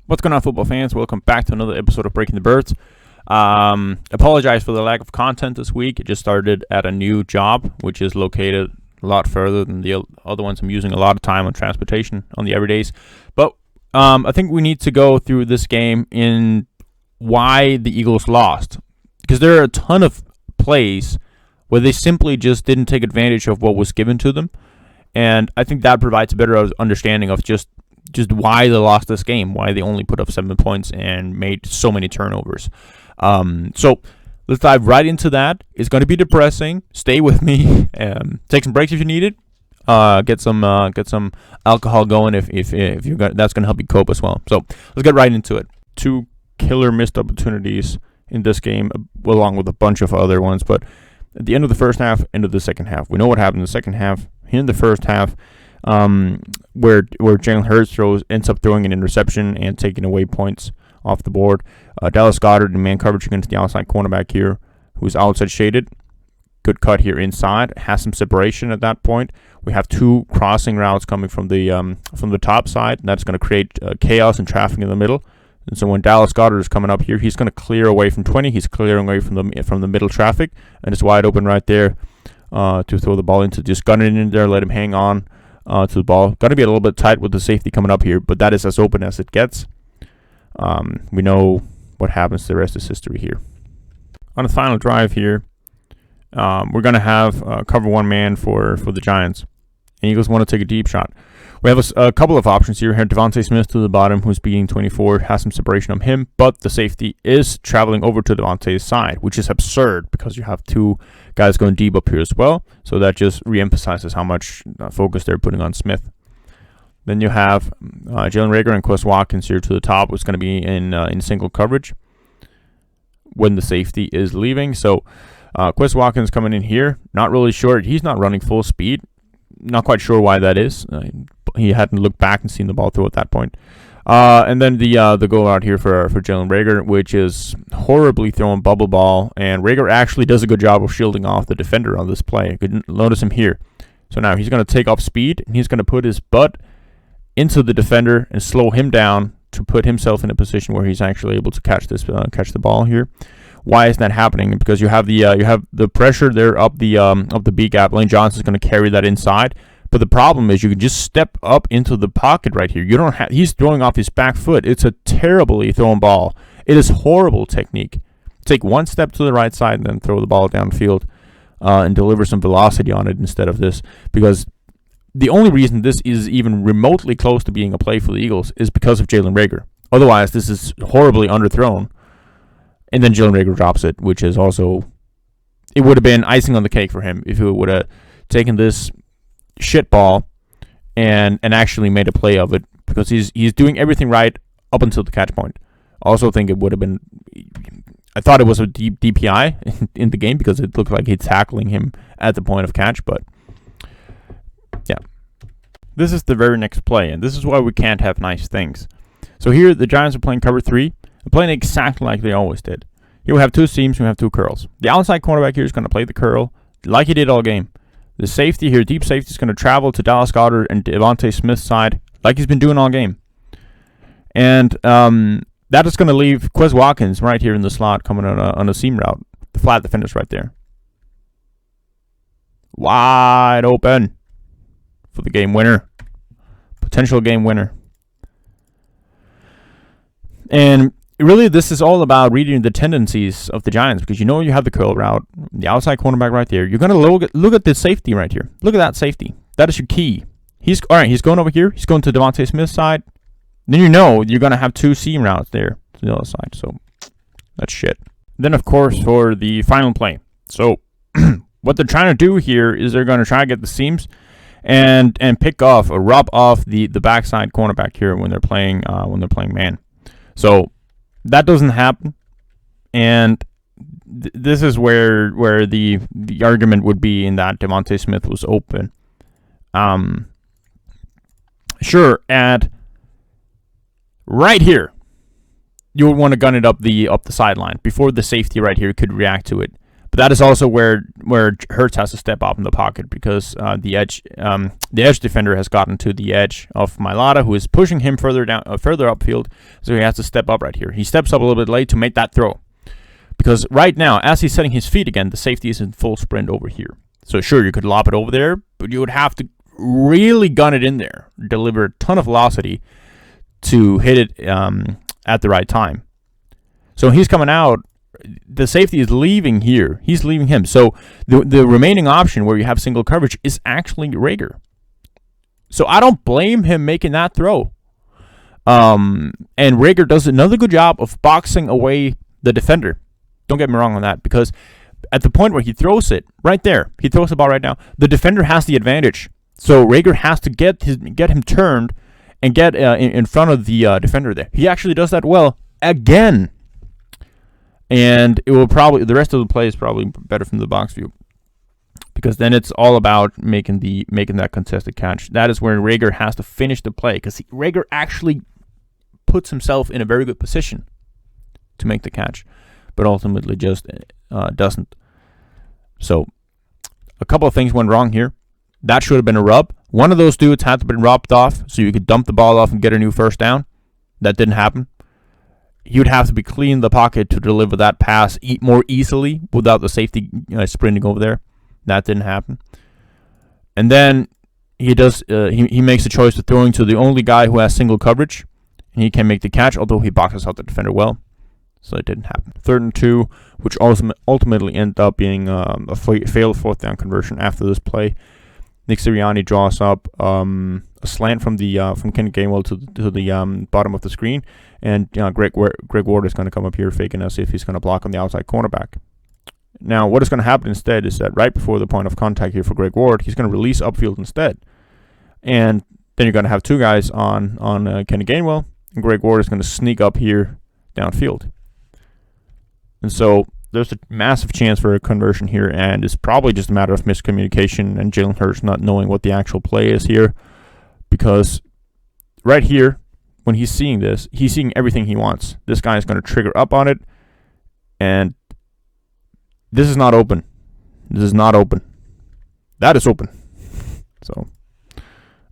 What's going on, football fans? Welcome back to another episode of Breaking the Birds. Apologize for the lack of content this week. It just started at a new job, which is located a lot further than the other ones. I'm using a lot of time on transportation on the everydays. But I think we need to go through this game in why the Eagles lost. Because there are a ton of plays where they simply just didn't take advantage of what was given to them. And I think that provides a better understanding of just why they lost this game, why they only put up 7 points and made so many turnovers. So let's dive right into that. It's going to be depressing. Stay with me. Take some breaks if you need it. Get some alcohol going if you got, that's going to help you cope as well. So let's get right into it. 2 killer missed opportunities in this game, along with a bunch of other ones. But at the end of the first half, end of the second half, we know what happened in the second half. Here in the first half, where Jalen Hurts ends up throwing an interception and taking away points off the board. Dallas Goedert in man coverage against the outside cornerback here, who's outside shaded. Good cut here inside. Has some separation at that point. We have 2 crossing routes coming from the top side, and that's going to create chaos and traffic in the middle. And so when Dallas Goedert is coming up here, he's going to clear away from 20. He's clearing away from the middle traffic, and it's wide open right there to throw the ball into. Just gun it in there, let him hang on to the ball. Got to be a little bit tight with the safety coming up here, but that is as open as it gets. We know what happens. The rest is history here. On the final drive here, we're going to have cover 1 man for the Giants. And Eagles want to take a deep shot. We have a couple of options here. Devontae Smith to the bottom, who's beating 24, has some separation on him, but the safety is traveling over to Devontae's side, which is absurd because you have 2 guys going deep up here as well. So that just reemphasizes how much focus they're putting on Smith. Then you have Jalen Reagor and Quez Watkins here to the top, who's going to be in single coverage when the safety is leaving. So Quez Watkins coming in here, not really sure. He's not running full speed. Not quite sure why that is. He hadn't looked back and seen the ball through at that point. And then the goal out here for Jalen Reagor, which is horribly throwing bubble ball. And Reagor actually does a good job of shielding off the defender on this play. I could notice him here. So now he's going to take off speed, and he's going to put his butt into the defender and slow him down to put himself in a position where he's actually able to catch the ball here. Why is that happening? Because you have the pressure there up the B gap. Lane Johnson's going to carry that inside. But the problem is you can just step up into the pocket right here. He's throwing off his back foot. It's a terribly thrown ball. It is horrible technique. Take 1 step to the right side and then throw the ball downfield and deliver some velocity on it instead of this. Because the only reason this is even remotely close to being a play for the Eagles is because of Jalen Reagor. Otherwise, this is horribly underthrown. And then Jalen Reagor drops it, which is also, it would have been icing on the cake for him if he would have taken this shit ball and actually made a play of it, because he's doing everything right up until the catch point. Also think it would have been, I thought it was a deep DPI in the game because it looked like he's tackling him at the point of catch, but yeah. This is the very next play, and this is why we can't have nice things. So here the Giants are playing cover 3. They're playing exactly like they always did. Here we have 2 seams, we have 2 curls. The outside cornerback here is going to play the curl like he did all game. The safety here, deep safety, is going to travel to Dallas Goedert and Devontae Smith's side like he's been doing all game. And that is going to leave Quez Watkins right here in the slot coming on a seam route. The flat defender's right there. Wide open for the game winner. Potential game winner. And really, this is all about reading the tendencies of the Giants, because you have the curl route, the outside cornerback right there. You're going to look at the safety right here. Look at that safety. That is your key. He's going over here. He's going to Devontae Smith's side. Then you're going to have 2 seam routes there to the other side. So that's shit. Then, of course, for the final play. So what they're trying to do here is they're going to try to get the seams and pick off or rub off the backside cornerback here when they're playing man. So that doesn't happen, and this is where the argument would be in that Devontae Smith was open. Sure, at right here, you would want to gun it up the sideline before the safety right here could react to it. But that is also where Hurts has to step up in the pocket, because the edge defender has gotten to the edge of Mailata, who is pushing him further upfield. So he has to step up right here. He steps up a little bit late to make that throw, because right now, as he's setting his feet again, the safety is in full sprint over here. So sure, you could lob it over there, but you would have to really gun it in there, deliver a ton of velocity to hit it at the right time. So he's coming out. The safety is leaving here. He's leaving him. So the remaining option where you have single coverage is actually Reagor. So I don't blame him making that throw. And Reagor does another good job of boxing away the defender. Don't get me wrong on that, because at the point where he throws it, right there, he throws the ball right now, the defender has the advantage. So Reagor has to get him turned and get in front of the defender there. He actually does that well again. And it will probably, the rest of the play is probably better from the box view, because then it's all about making that contested catch. That is where Reagor has to finish the play, because Reagor actually puts himself in a very good position to make the catch, but ultimately just doesn't. So a couple of things went wrong here. That should have been a rub. One of those dudes had to be rubbed off so you could dump the ball off and get a new first down. That didn't happen. You'd have to be clean in the pocket to deliver that pass more easily without the safety sprinting over there. That didn't happen. And then he does. He makes a choice of throwing to the only guy who has single coverage, and he can make the catch, although he boxes out the defender well. So it didn't happen. 3rd and 2, which ultimately ended up being a failed 4th down conversion after this play. Nick Sirianni draws up a slant from Kenny Gainwell to the bottom of the screen, and Greg Ward is going to come up here faking as if he's going to block on the outside cornerback. Now, what is going to happen instead is that right before the point of contact here for Greg Ward, he's going to release upfield instead, and then you're going to have two guys on Kenny Gainwell, and Greg Ward is going to sneak up here downfield, and so there's a massive chance for a conversion here, and it's probably just a matter of miscommunication and Jalen Hurts not knowing what the actual play is here, because right here, when he's seeing this, he's seeing everything he wants. This guy is going to trigger up on it, and this is not open. This is not open. That is open. So,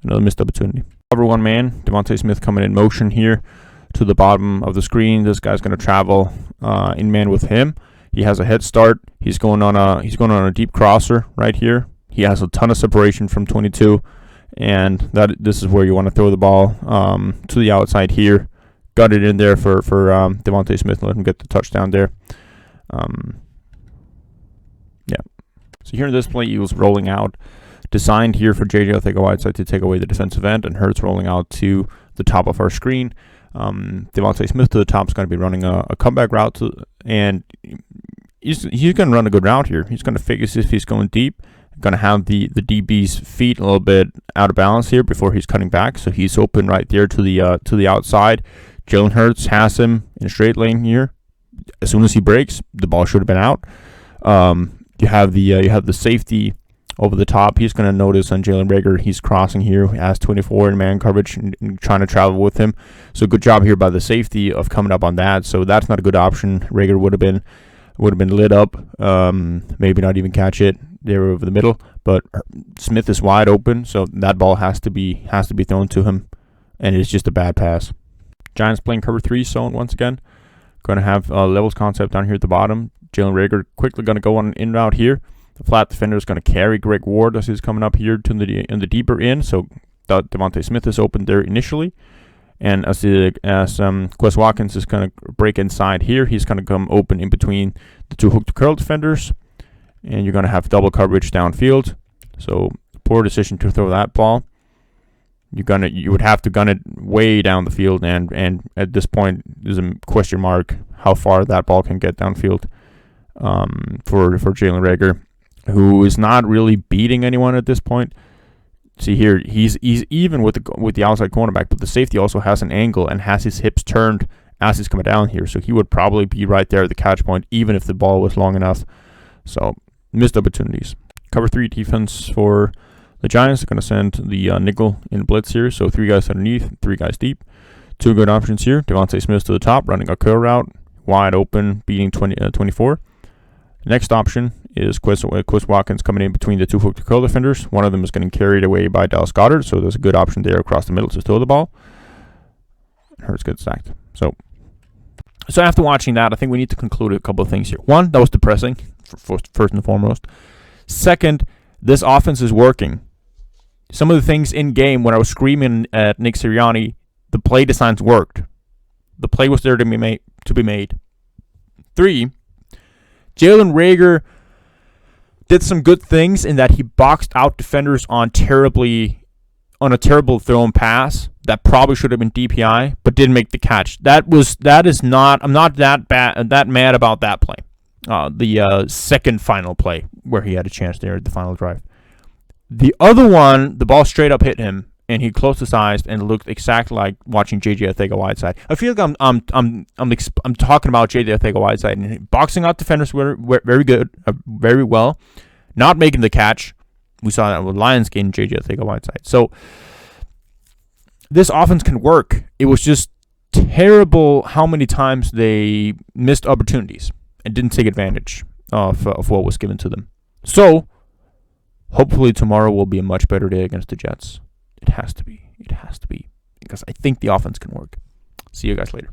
another missed opportunity. Cover one man, Devontae Smith coming in motion here to the bottom of the screen. This guy's going to travel in man with him. He has a head start. He's going on a deep crosser right here. He has a ton of separation from 22, and this is where you want to throw the ball to the outside here. Got it in there for Devontae Smith and let him get the touchdown there. Yeah. So here in this play, he was rolling out, designed here for J.J. Arcega-Whiteside to take away the defensive end, and Hurts rolling out to the top of our screen. Devontae Smith to the top is going to be running a comeback route, and he's going to run a good route here. He's going to figure if he's going deep, going to have the DB's feet a little bit out of balance here before he's cutting back, so he's open right there to the outside. Jalen Hurts has him in a straight lane here. As soon as he breaks, the ball should have been out. You have the safety over the top. He's going to notice on Jalen Reagor, he's crossing here. He has 24 in man coverage and trying to travel with him. So good job here by the safety of coming up on that. So that's not a good option. Reagor would have been lit up. Maybe not even catch it there over the middle. But Smith is wide open, so that ball has to be thrown to him, and it's just a bad pass. Giants playing cover 3 zone once again. Going to have levels concept down here at the bottom. Jalen Reagor quickly going to go on an in route here. The flat defender is going to carry Greg Ward as he's coming up here to the deeper end. So Devontae Smith is open there initially, and as Quez Watkins is going to break inside here, he's going to come open in between the two hook to curl defenders, and you're going to have double coverage downfield. So poor decision to throw that ball. You would have to gun it way down the field, and at this point there's a question mark how far that ball can get downfield for Jalen Reagor, who is not really beating anyone at this point. See here, he's even with the outside cornerback, but the safety also has an angle and has his hips turned as he's coming down here, so he would probably be right there at the catch point even if the ball was long enough. So missed opportunities. Cover 3 defense for the Giants. Are going to send the nickel in blitz here, so 3 guys underneath, 3 guys deep. 2 good options here. Devontae Smith to the top, running a curl route, wide open, beating 24. Next option is Quez Watkins coming in between the two hook to curl defenders. One of them is getting carried away by Dallas Goedert, so there's a good option there across the middle to throw the ball. Hurts gets sacked. So after watching that, I think we need to conclude a couple of things here. One, that was depressing, first and foremost. Second, this offense is working. Some of the things in game when I was screaming at Nick Sirianni, the play designs worked. The play was there to be made. 3, Jalen Reagor did some good things in that he boxed out defenders on a terrible thrown pass that probably should have been DPI, but didn't make the catch. I'm not that mad about that play. The second final play where he had a chance there at the final drive. The other one, the ball straight up hit him, and he closed his eyes and looked exactly like watching JJ Arcega-Whiteside. I feel like I'm talking about JJ Arcega-Whiteside and boxing out defenders were very good, very well, not making the catch. We saw that with Lions game, JJ Arcega-Whiteside. So this offense can work. It was just terrible how many times they missed opportunities and didn't take advantage of what was given to them. So hopefully tomorrow will be a much better day against the Jets. It has to be. It has to be. Because I think the offense can work. See you guys later.